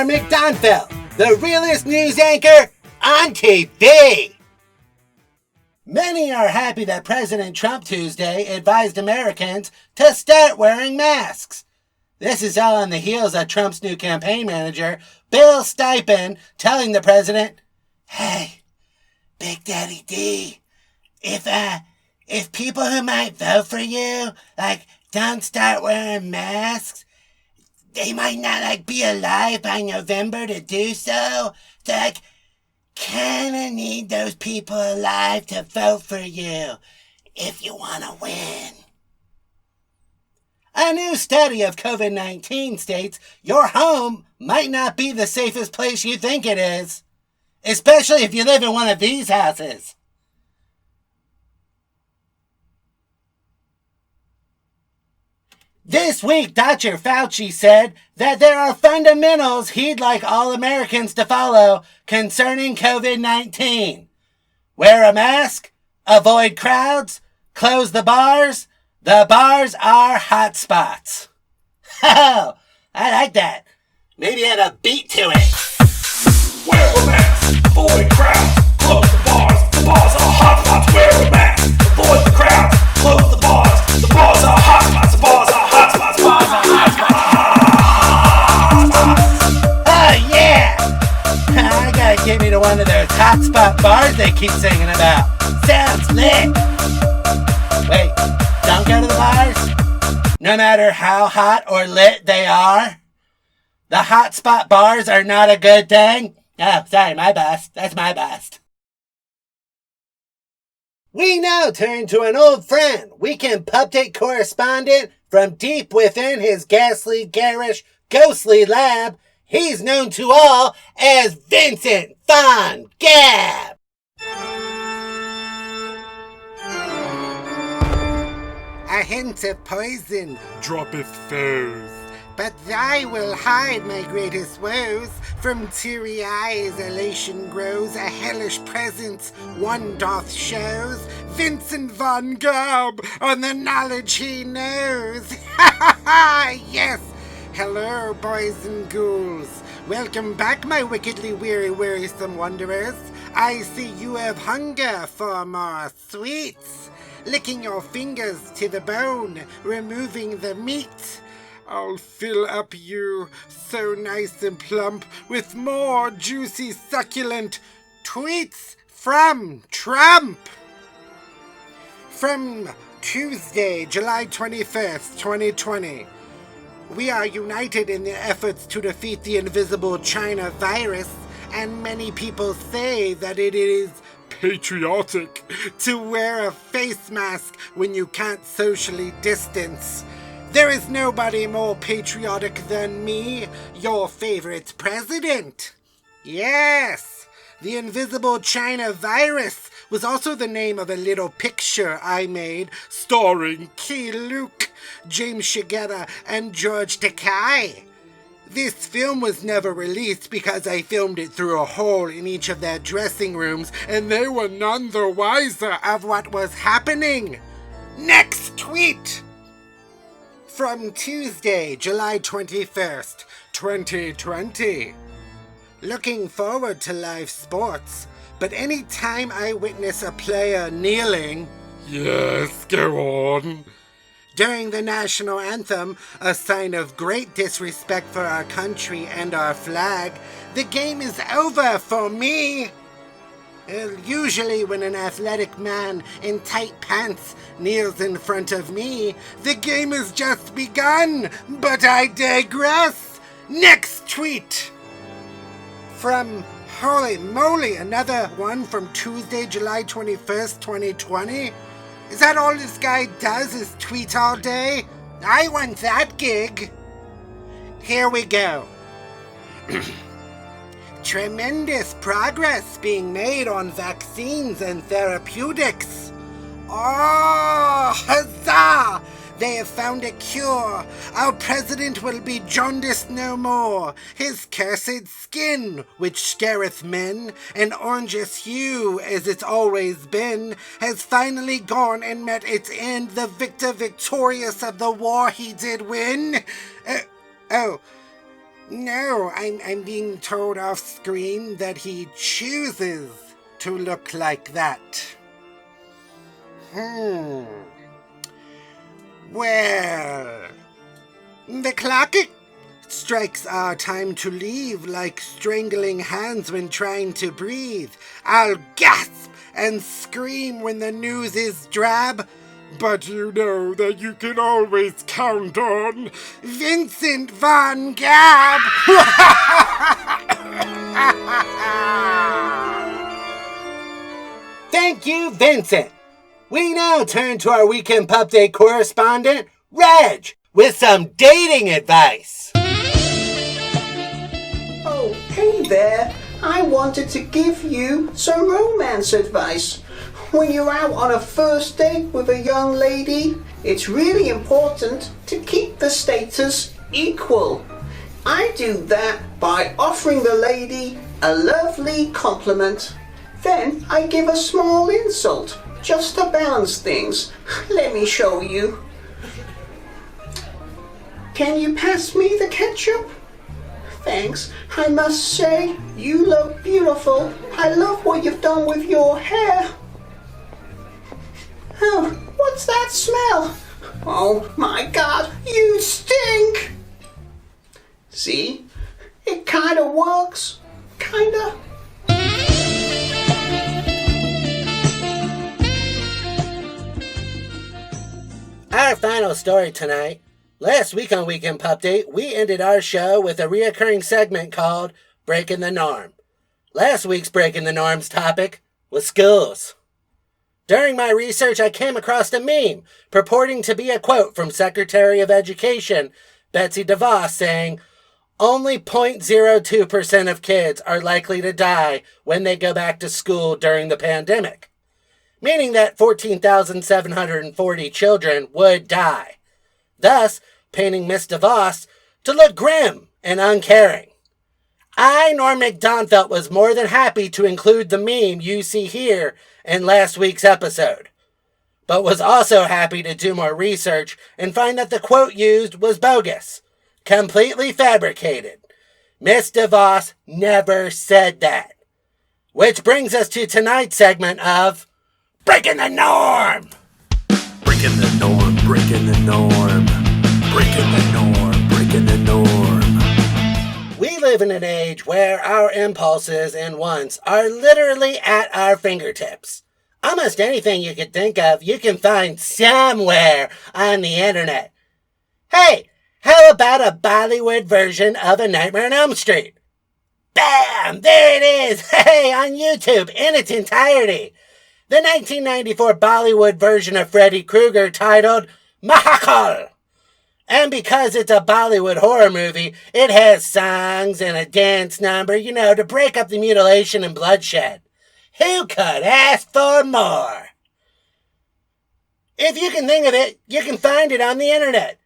Tamar McDonfield, the realest news anchor on TV. Many are happy that President Trump Tuesday advised Americans to start wearing masks. This is all on the heels of Trump's new campaign manager, Bill Stipend, telling the president, "Hey, Big Daddy D, if people who might vote for you, don't start wearing masks, they might not, be alive by November to do so. So, kinda need those people alive to vote for you if you want to win." A new study of COVID-19 states your home might not be the safest place you think it is, especially if you live in one of these houses. This week, Dr. Fauci said that there are fundamentals he'd like all Americans to follow concerning COVID-19. Wear a mask, avoid crowds, close the bars. The bars are hot spots. Oh, I like that. Maybe add a beat to it. Wear a mask, avoid crowds, close the bars are hot spots. Wear a mask, avoid the crowds, close the bars are hot spots, the bars are hot spots, bars are hot spots. Oh yeah! I gotta get me to one of those hotspot bars they keep singing about. Sounds lit! Wait, don't go to the bars? No matter how hot or lit they are? The hotspot bars are not a good thing? Oh, sorry, my bust. That's my bust. We now turn to an old friend, Weekend Puppdate correspondent from deep within his ghastly, garish, ghostly lab. He's known to all as Vincent Von Gab. A hint of poison Droppeth foes. but I will hide my greatest woes. From teary eyes elation grows, a hellish presence one doth shows. Vincent Von Gab on the knowledge he knows. Ha ha ha! Yes! Hello, boys and ghouls. Welcome back, my wickedly wearisome wanderers. I see you have hunger for more sweets. Licking your fingers to the bone, removing the meat. I'll fill up you, so nice and plump, with more juicy, succulent tweets from Trump. From Tuesday, July 21st, 2020. We are united in the efforts to defeat the invisible China virus, and many people say that it is patriotic to wear a face mask when you can't socially distance. There is nobody more patriotic than me, your favorite president. Yes, the invisible China virus was also the name of a little picture I made starring Key Luke, James Shigeta, and George Takei. This film was never released because I filmed it through a hole in each of their dressing rooms, and they were none the wiser of what was happening. Next tweet! From Tuesday, July 21st, 2020. Looking forward to live sports, but any time I witness a player kneeling, Yes, go on. during the national anthem, a sign of great disrespect for our country and our flag, the game is over for me. Usually when an athletic man in tight pants kneels in front of me, the game has just begun, but I digress. Next tweet. From, holy moly, another one from Tuesday, July 21st, 2020. Is that all this guy does is tweet all day? I want that gig. Here we go. Tremendous progress being made on vaccines and therapeutics. Oh, huzzah! They have found a cure. Our president will be jaundiced no more. His cursed skin, which scareth men, an orangeous hue as it's always been, has finally gone and met its end. The victor victorious of the war he did win. No, I'm being told off screen that he chooses to look like that. Well, the clock strikes our time to leave like strangling hands when trying to breathe. I'll gasp and scream when the news is drab, but you know that you can always count on Vincent Von Gab. Thank you, Vincent. We now turn to our weekend Puppdate correspondent, Reg, with some dating advice. Oh, hey there. I wanted to give you some romance advice. When you're out on a first date with a young lady, it's really important to keep the status equal. I do that by offering the lady a lovely compliment. Then I give a small insult, just to balance things. Let me show you. Can you pass me the ketchup? Thanks. I must say, you look beautiful. I love what you've done with your hair. Oh, what's that smell? Oh my God, you stink! See? It kinda works. Kinda. Our final story tonight. Last week on Weekend Puppdate, we ended our show with a reoccurring segment called Breaking the Norm. Last week's Breaking the Norm's topic was schools. During my research, I came across a meme purporting to be a quote from Secretary of Education Betsy DeVos saying, "Only 0.02% of kids are likely to die when they go back to school during the pandemic," meaning that 14,740 children would die, thus painting Miss DeVos to look grim and uncaring. I, Norm McDonfelt, was more than happy to include the meme you see here in last week's episode, but was also happy to do more research and find that the quote used was bogus, completely fabricated. Miss DeVos never said that. Which brings us to tonight's segment of Breaking the Norm! Breaking the norm, breaking the norm, breaking the norm, breaking the norm. We live in an age where our impulses and wants are literally at our fingertips. Almost anything you could think of, you can find somewhere on the internet. Hey, how about a Bollywood version of A Nightmare on Elm Street? Bam! There it is! Hey, on YouTube in its entirety. The 1994 Bollywood version of Freddy Krueger titled Mahakal. And because it's a Bollywood horror movie, it has songs and a dance number, to break up the mutilation and bloodshed. Who could ask for more? If you can think of it, you can find it on the internet.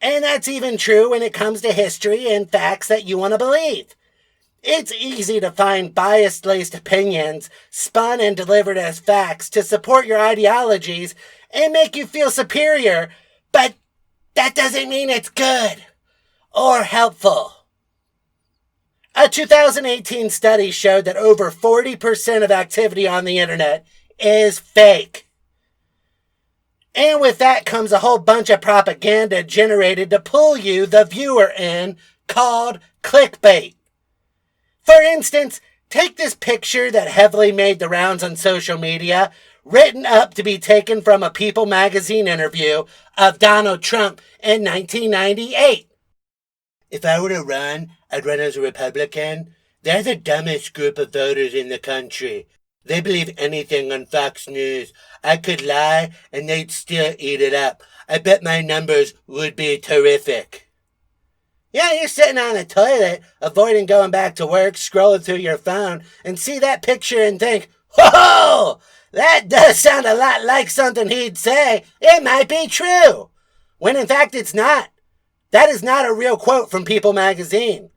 And that's even true when it comes to history and facts that you want to believe. It's easy to find bias-laced opinions spun and delivered as facts to support your ideologies and make you feel superior, but that doesn't mean it's good or helpful. A 2018 study showed that over 40% of activity on the internet is fake. And with that comes a whole bunch of propaganda generated to pull you, the viewer, in, called clickbait. For instance, take this picture that heavily made the rounds on social media, written up to be taken from a People magazine interview of Donald Trump in 1998. "If I were to run, I'd run as a Republican. They're the dumbest group of voters in the country. They believe anything on Fox News. I could lie and they'd still eat it up. I bet my numbers would be terrific." Yeah, you're sitting on the toilet, avoiding going back to work, scrolling through your phone, and see that picture and think, "Whoa! That does sound a lot like something he'd say. It might be true." When in fact it's not. That is not a real quote from People magazine.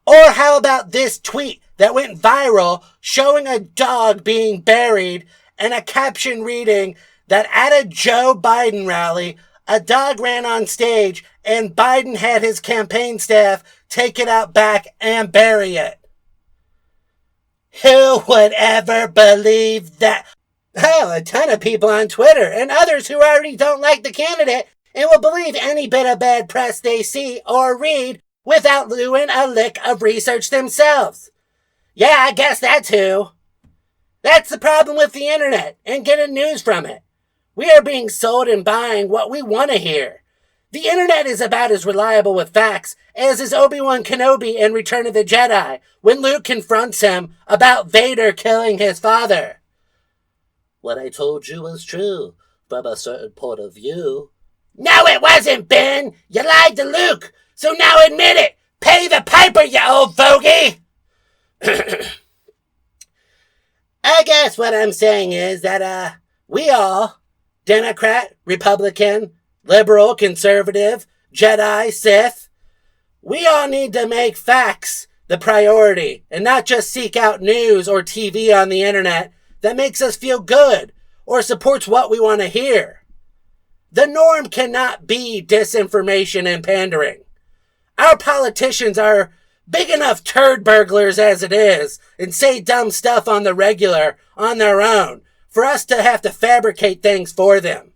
Or how about this tweet that went viral showing a dog being buried and a caption reading that at a Joe Biden rally, a dog ran on stage and Biden had his campaign staff take it out back and bury it. Who would ever believe that? Hell, a ton of people on Twitter and others who already don't like the candidate and will believe any bit of bad press they see or read without doing a lick of research themselves. Yeah, I guess that too. That's the problem with the internet and getting news from it. We are being sold and buying what we want to hear. The internet is about as reliable with facts as is Obi-Wan Kenobi in Return of the Jedi when Luke confronts him about Vader killing his father. What I told you was true, from a certain point of view. No, it wasn't, Ben! You lied to Luke, so now admit it! Pay the piper, you old fogey! I guess what I'm saying is that, we all, Democrat, Republican, liberal, conservative, Jedi, Sith, we all need to make facts the priority and not just seek out news or TV on the internet that makes us feel good or supports what we want to hear. The norm cannot be disinformation and pandering. Our politicians are big enough turd burglars as it is and say dumb stuff on the regular on their own for us to have to fabricate things for them.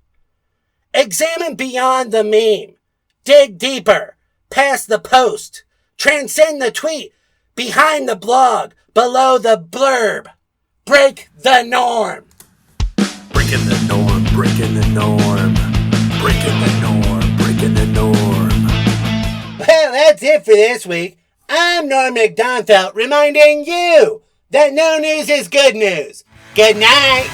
Examine beyond the meme. Dig deeper. Past the post. Transcend the tweet. Behind the blog. Below the blurb. Break the norm. Breaking the norm, breaking the norm. Breaking the norm, breaking the norm. Well, that's it for this week. I'm Norm McDonfeld reminding you that no news is good news. Good night.